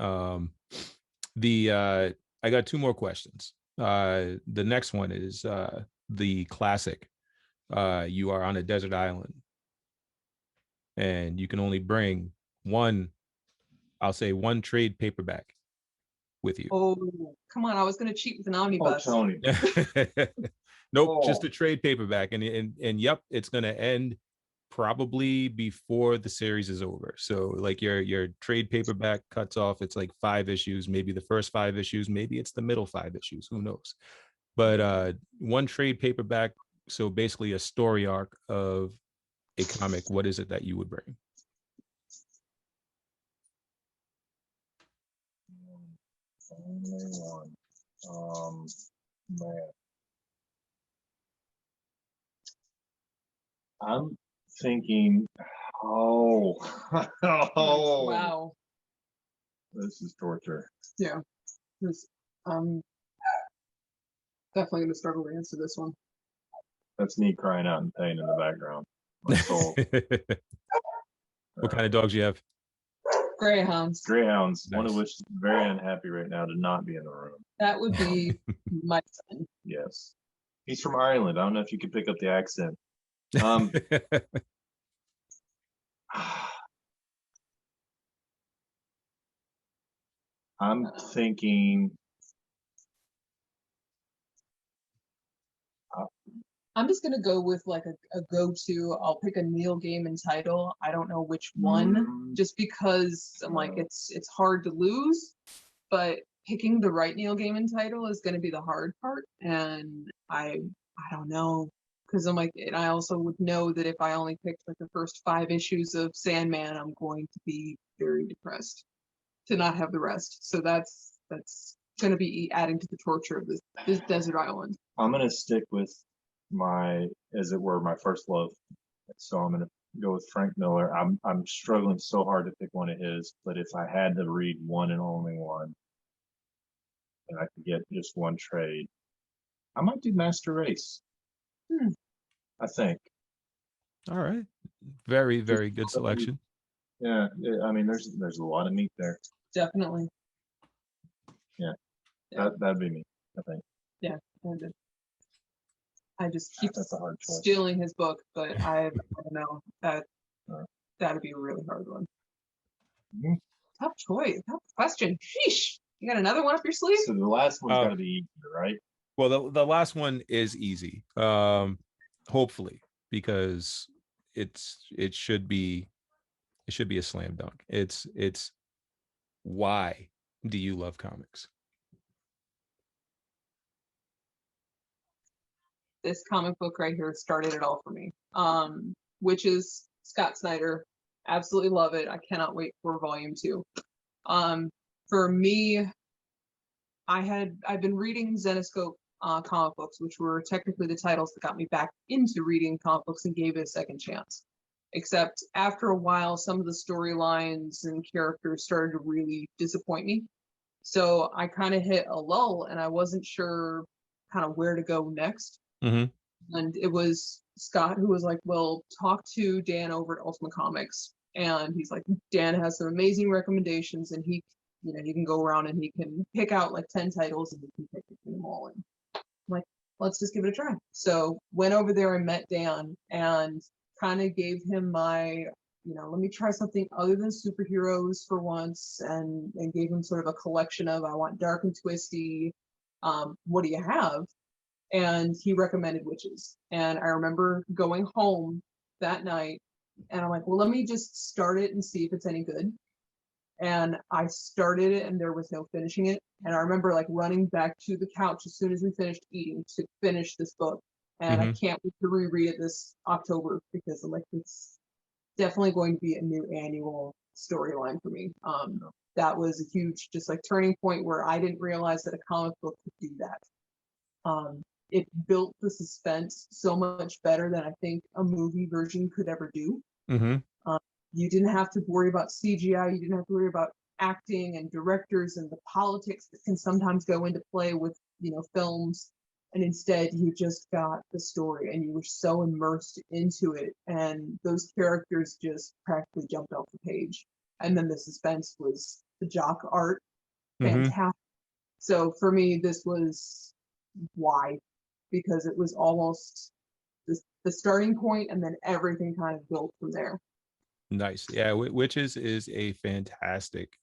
Um, the I got two more questions. The next one is the classic. You are on a desert island, and you can only bring one. I'll say one trade paperback with you. Oh, come on. I was going to cheat with an Oh, omnibus. Tony. Nope, just a trade paperback, and yep, it's going to end probably before the series is over. So like your trade paperback cuts off. It's like 5 issues, maybe the first 5 issues, maybe it's the middle 5 issues. Who knows? But one trade paperback. So basically a story arc of a comic. What is it that you would bring? Only one. Man. I'm thinking, oh, oh, Wow. this is torture. Yeah. I'm definitely going to struggle to answer this one. That's me crying out in pain in the background. My soul. What kind of dogs you have? Greyhounds. Greyhounds, Nice. one of which is very unhappy right now to not be in the room. That would be my son. Yes. He's from Ireland. I don't know if you could pick up the accent. I'm thinking. I'm just going to go with like a go-to. I'll pick a Neil Gaiman title. I don't know which one, just because I'm like, it's hard to lose, but picking the right Neil Gaiman title is going to be the hard part. And I don't know, because I'm like, and I also would know that if I only picked like the first 5 issues of Sandman, I'm going to be very depressed to not have the rest. So that's going to be adding to the torture of this desert island. I'm going to stick with my, as it were, my first love. So I'm going to go with Frank Miller. I'm struggling so hard to pick one of his, but if I had to read one and only one, and I could get just one trade, I might do Master Race. I think. All right. Very, very good selection. Yeah, I mean, there's a lot of meat there. Definitely. Yeah. That'd be me, I think. Yeah. I just keep That's a hard choice. stealing his book, but I don't know. That'd be a really hard one. Mm-hmm. Tough choice. Tough question. Sheesh. You got another one up your sleeve? So the last one's got to be easier, right? Well, the last one is easy. Hopefully, because it should be a slam dunk. It's why do you love comics? This comic book right here started it all for me. Which is Scott Snyder. Absolutely love it. I cannot wait for volume 2. For me, I've been reading Zenescope comic books, which were technically the titles that got me back into reading comic books and gave it a second chance. Except after a while, some of the storylines and characters started to really disappoint me. So I kind of hit a lull, and I wasn't sure kind of where to go next. Mm-hmm. And it was Scott who was like, well, talk to Dan over at Ultimate Comics. And he's like, Dan has some amazing recommendations, and he can go around and he can pick out like 10 titles and he can pick them all. And I'm like, let's just give it a try. So went over there and met Dan and kind of gave him my, let me try something other than superheroes for once, and gave him sort of a collection of, I want dark and twisty. What do you have? And he recommended Witches. And I remember going home that night and I'm like, well, let me just start it and see if it's any good. And I started it and there was no finishing it. And I remember like running back to the couch as soon as we finished eating to finish this book. And I can't wait to reread it this October, because I'm like, it's definitely going to be a new annual storyline for me. That was a huge just like turning point where I didn't realize that a comic book could do that. It built the suspense so much better than I think a movie version could ever do. You didn't have to worry about CGI. You didn't have to worry about acting and directors and the politics that can sometimes go into play with, films. And instead, you just got the story and you were so immersed into it. And those characters just practically jumped off the page. And then the suspense was the jock art, Mm-hmm. fantastic. So for me, this was why, because it was almost the starting point, and then everything kind of built from there. Nice. Yeah, Witches is a fantastic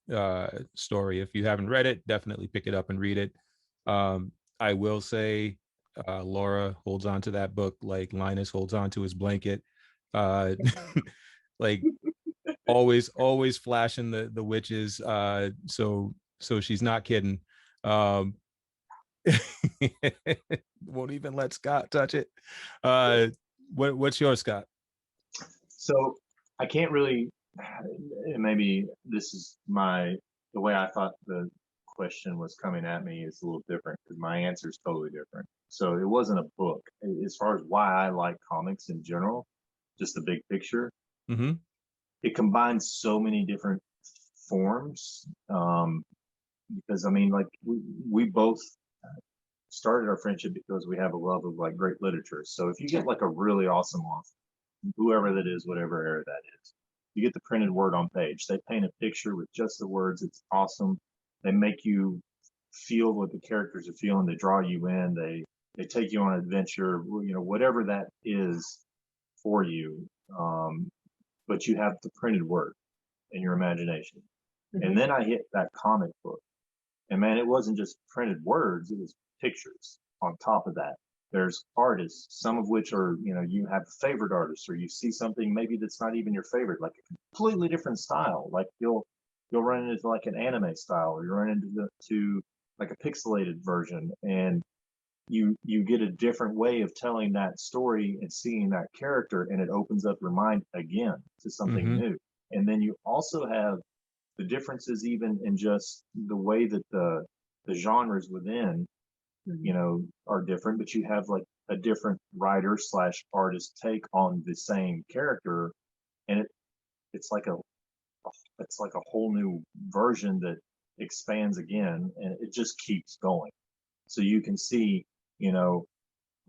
story. If you haven't read it, definitely pick it up and read it. I will say Laura holds on to that book like Linus holds on to his blanket. Uh, like always flashing the witches. So she's not kidding. Um, won't even let Scott touch it. What's yours, Scott? So I can't really, maybe this is the way I thought the question was coming at me is a little different because my answer is totally different. So it wasn't a book. As far as why I like comics in general, just the big picture, Mm-hmm. it combines so many different forms. Because I mean, like we both started our friendship because we have a love of like great literature. So if you get like a really awesome author, whoever that is, whatever era that is, you get the printed word on page. They paint a picture with just the words. It's awesome. They make you feel what the characters are feeling. They draw you in. They take you on an adventure. You know, whatever that is for you. But you have the printed word in your imagination. Mm-hmm. And then I hit that comic book, and man, it wasn't just printed words; it was pictures on top of that. There's artists, some of which are, you know, you have favorite artists, or you see something maybe that's not even your favorite, like a completely different style. Like you'll run into like an anime style, or you run into like a pixelated version, and you get a different way of telling that story and seeing that character, and it opens up your mind again to something Mm-hmm. new. And then you also have the differences even in just the way that the genres within, you know, are different, but you have like a different writer slash artist take on the same character, and it's like a it's like a whole new version that expands again, and it just keeps going. So you can see, you know,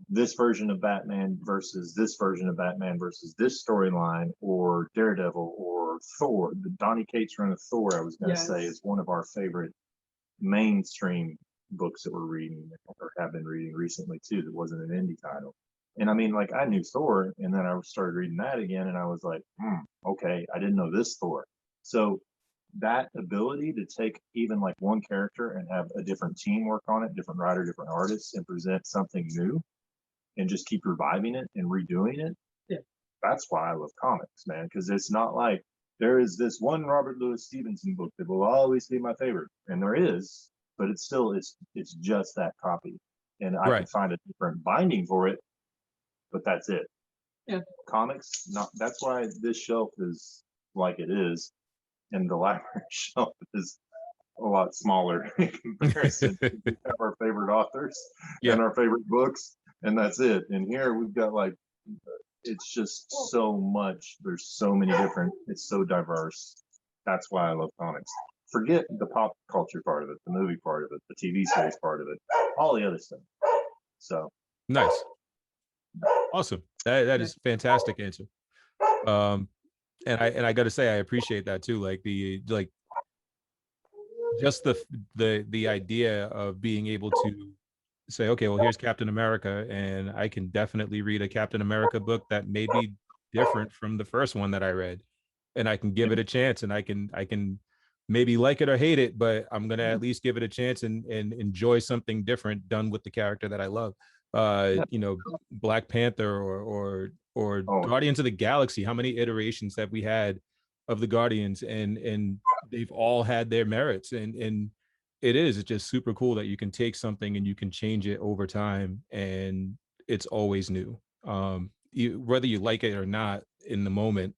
this version of Batman versus this version of Batman versus this storyline, or Daredevil, or Thor. The Donny Cates run of Thor, I was going to say, is one of our favorite mainstream books that we're reading or have been reading recently too. That wasn't an indie title. And I mean, like I knew Thor, and then I started reading that again, and I was like, okay, I didn't know this Thor. So that ability to take even like one character and have a different team work on it, different writer, different artists, and present something new, and just keep reviving it and redoing it. Yeah. That's why I love comics, man, because it's not like there is this one Robert Louis Stevenson book that will always be my favorite, and there is, but it's still it's just that copy, and I Right. can find a different binding for it, but that's it. Yeah. Comics, not. That's why this shelf is like it is, and the library shelf is a lot smaller in comparison. We have our favorite authors Yeah. and our favorite books, and that's it. And here we've got like, it's just so much. There's so many different, it's so diverse. That's why I love comics. Forget the pop culture part of it, the movie part of it, the TV series part of it, all the other stuff. So nice. Awesome. That is a fantastic answer. And I got to say, I appreciate that too. Like just the idea of being able to say, okay, well, here's Captain America, and I can definitely read a Captain America book that may be different from the first one that I read, and I can give it a chance, and I can maybe like it or hate it, but I'm gonna at least give it a chance and enjoy something different done with the character that I love. You know, Black Panther or Guardians of the Galaxy. How many iterations have we had of the Guardians, and they've all had their merits, and it's just super cool that you can take something and you can change it over time, and it's always new. Whether you like it or not in the moment,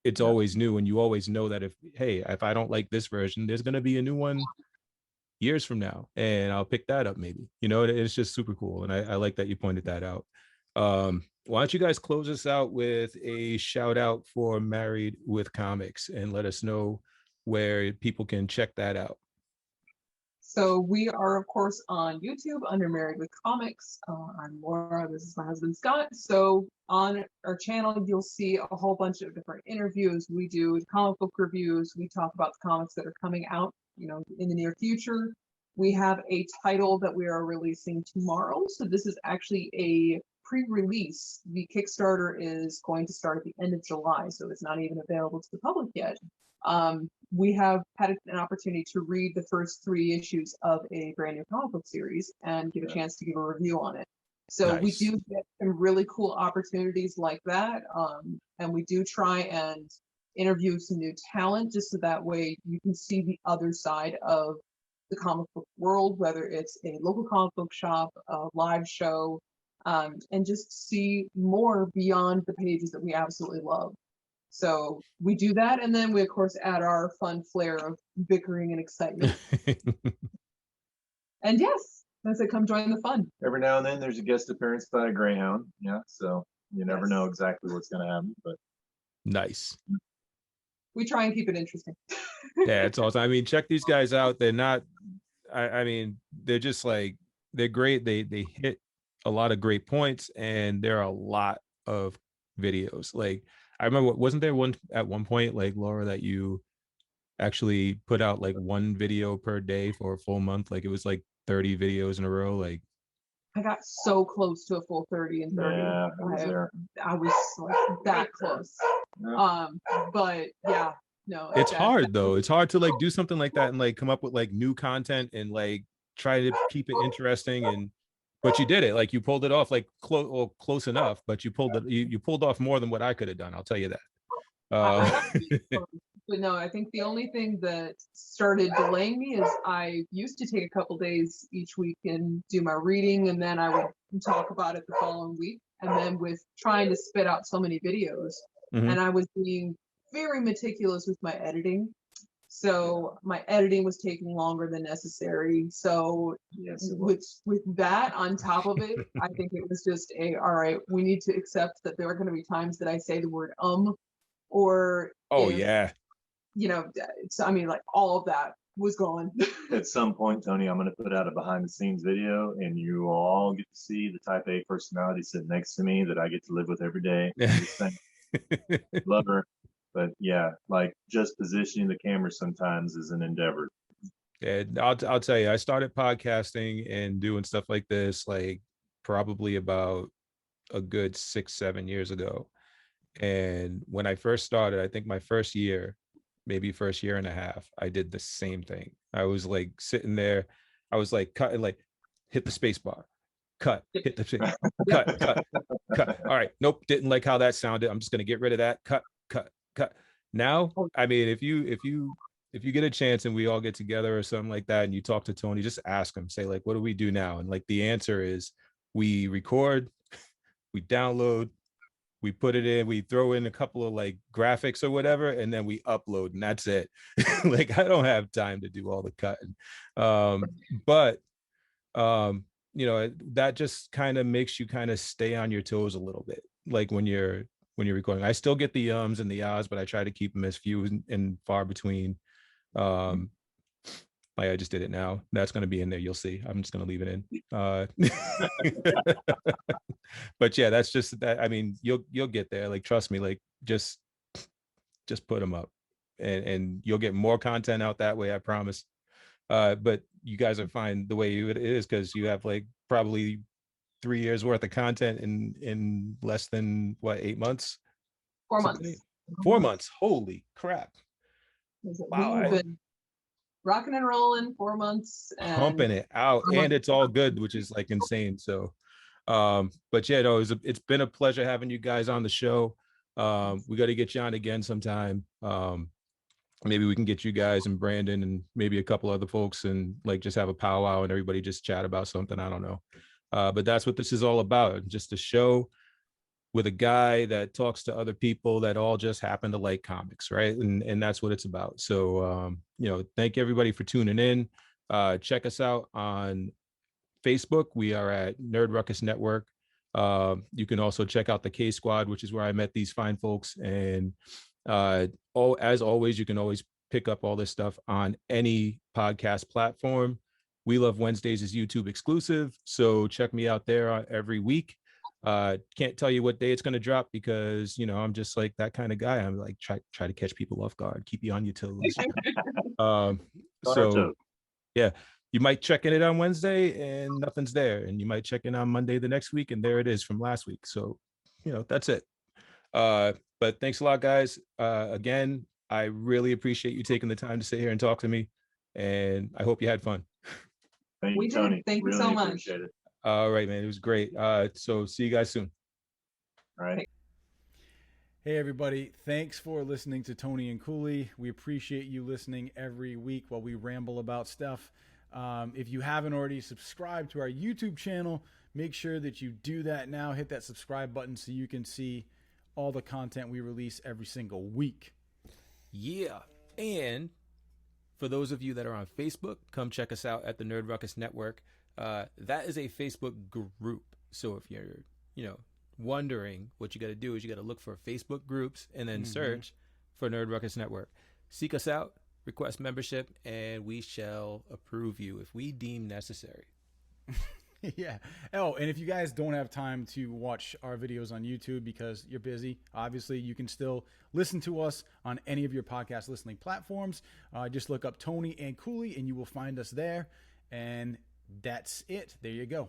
it's always new, and you always know that if I don't like this version, there's going to be a new one years from now, and I'll pick that up maybe. You know, it's just super cool, and I like that you pointed that out. Why don't you guys close us out with a shout out for Married with Comics, and let us know where people can check that out. So we are, of course, on YouTube under Married with Comics. I'm Laura. This is my husband, Scott. So on our channel, you'll see a whole bunch of different interviews. We do comic book reviews. We talk about the comics that are coming out, in the near future. We have a title that we are releasing tomorrow. So this is actually a pre-release. The Kickstarter is going to start at the end of July, so it's not even available to the public yet. We have had an opportunity to read the first 3 issues of a brand new comic book series and get a chance to give a review on it. So we Nice. do get some really cool opportunities like that. And we do try and interview some new talent just so that way you can see the other side of the comic book world, whether it's a local comic book shop, a live show, and just see more beyond the pages that we absolutely love. So we do that, and then we of course add our fun flair of bickering and excitement. And yes, I said, come join the fun. Every now and then there's a guest appearance by a Greyhound. Yeah, so you never know exactly what's going to happen, but Nice. We try and keep it interesting. Yeah, it's awesome. I mean, check these guys out. They're not, I mean, they're just like, they're great. They hit a lot of great points, and there are a lot of videos. Like, I remember, wasn't there one at one point, like, Laura, that you actually put out like 1 video per day for a full month? Like, it was like 30 videos in a row. Like, I got so close to a full 30 and 30. yeah, I was there. I was like that close. Yeah. But yeah, no. it's hard though. It's hard to like do something like that and like come up with like new content and like try to keep it interesting. And but you did it. Like, you pulled it off, like close enough, but you pulled it. You pulled off more than what I could have done. I'll tell you that. I got pretty close. But no, I think the only thing that started delaying me is I used to take a couple days each week and do my reading, and then I would talk about it the following week. And then with trying to spit out so many videos, Mhm. and I was being very meticulous with my editing. So my editing was taking longer than necessary. So Yes, it with was. with that on top of it, I think it was just all right, we need to accept that there are going to be times that I say the word or Oh if yeah. so I mean, like, all of that was gone. At some point, Tony, I'm going to put out a behind the scenes video, and you all get to see the type A personality sitting next to me that I get to live with every day. Love her. But yeah, like, just positioning the camera sometimes is an endeavor. Yeah, I'll tell you, I started podcasting and doing stuff like this like probably about a good 6-7 years ago. And when I first started, I think my first year, maybe first year and a half, I did the same thing. I was like sitting there, I was like cutting, like, hit the space bar, cut, hit the space, cut. All right, nope, didn't like how that sounded. I'm just gonna get rid of that. Cut. Now, I mean, if you get a chance and we all get together or something like that, and you talk to Tony, just ask him, say like, what do we do now? And like the answer is, we record, we download, we put it in, we throw in a couple of like graphics or whatever, and then we upload, and that's it. Like, I don't have time to do all the cutting. But that just kind of makes you kind of stay on your toes a little bit, like when you're recording. I still get the ums and the ahs, but I try to keep them as few and far between. Like, I just did it now. That's going to be in there. You'll see. I'm just going to leave it in. But yeah, that's just that. I mean, you'll get there. Like, trust me. Like, just put them up, and you'll get more content out that way. I promise. But you guys are fine the way it is, because you have like probably 3 years worth of content in less than what, 8 months? 4 months. 4 months. Holy crap. Wow. We've been rocking and rolling 4 months and pumping it out, and it's all good, which is like insane. So but yeah, no, it's been a pleasure having you guys on the show. We got to get you on again sometime. Maybe we can get you guys and Brandon and maybe a couple other folks and like just have a powwow and everybody just chat about something. I don't know. But that's what this is all about. Just a show with a guy that talks to other people that all just happen to like comics, right? And that's what it's about. So thank everybody for tuning in. Check us out on Facebook. We are at Nerd Ruckus Network. You can also check out the K Squad, which is where I met these fine folks. And as always, you can always pick up all this stuff on any podcast platform. We Love Wednesdays is YouTube exclusive, so check me out there every week. Can't tell you what day it's going to drop because, you know, I'm just like that kind of guy. I'm like, try to catch people off guard, keep you on your toes. So yeah, you might check in it on Wednesday and nothing's there. And you might check in on Monday the next week and there it is from last week. So, you know, that's it. But thanks a lot, guys. Again, I really appreciate you taking the time to sit here and talk to me. And I hope you had fun. Thank We you, did. Tony. Thank you Really so much. appreciate it. All right, man. It was great. So see you guys soon. All right. Hey, everybody. Thanks for listening to Tony and Cooley. We appreciate you listening every week while we ramble about stuff. If you haven't already subscribed to our YouTube channel, make sure that you do that now. Hit that subscribe button so you can see all the content we release every single week. Yeah. And for those of you that are on Facebook, come check us out at the Nerd Ruckus Network. That is a Facebook group. So if you're, you know, wondering, what you got to do is you got to look for Facebook groups and then search for Nerd Ruckus Network. Seek us out, request membership, and we shall approve you if we deem necessary. Yeah. Oh, and if you guys don't have time to watch our videos on YouTube because you're busy, obviously you can still listen to us on any of your podcast listening platforms. Just look up Tony and Cooley and you will find us there. And that's it. There you go.